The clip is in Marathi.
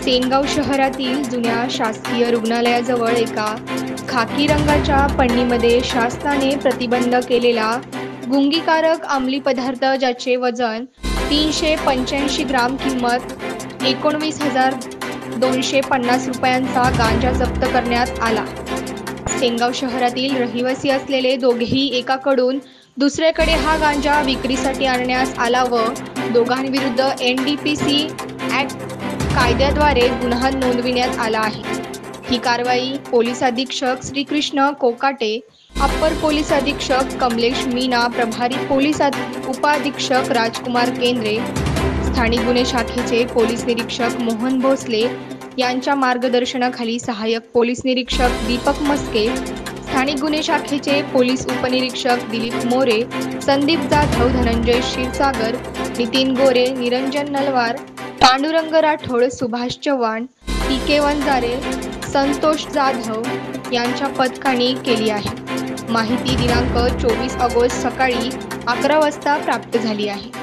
सेनगाव शहरातील जुन्या शासकीय रुग्णालयाजवळ एका खाकी रंगाच्या पन्नीमध्ये शासनाने प्रतिबंध केलेला गुंगीकारक अंमली पदार्थ ज्याचे वजन 385 ग्राम किंमत 19,250 रुपयांचा गांजा जप्त करण्यात आला। सेनगाव शहरातील रहिवासी असलेले दोघेही एकाकडून दुसऱ्याकडे हा गांजा विक्रीसाठी आणण्यास आला व दोघांविरुद्ध NDPC ॲक्ट कायद्याद्वारे गुन्हा नोंदविण्यात आला आहे। ही कारवाई पोलीस अधीक्षक श्रीकृष्ण कोकाटे, अप्पर पोलीस अधीक्षक कमलेश मीना, प्रभारी पोलीस उपअधीक्षक राजकुमार केंद्रे, स्थानिक गुन्हे शाखेचे पोलीस निरीक्षक मोहन भोसले यांच्या मार्गदर्शनाखाली सहाय्यक पोलीस निरीक्षक दीपक मस्के, स्थानिक गुन्हे शाखेचे पोलीस उपनिरीक्षक दिलीप मोरे, संदीप जाधव, धनंजय क्षीरसागर, नितीन गोरे, निरंजन नलवार, पांडुरंग राठोड, सुभाष चव्हाण, PK वंजारे, संतोष जाधव यांच्या पथकाने केली आहे। माहिती दिनांक 24 ऑगस्ट सकाळी 11 वाजता प्राप्त झाली आहे।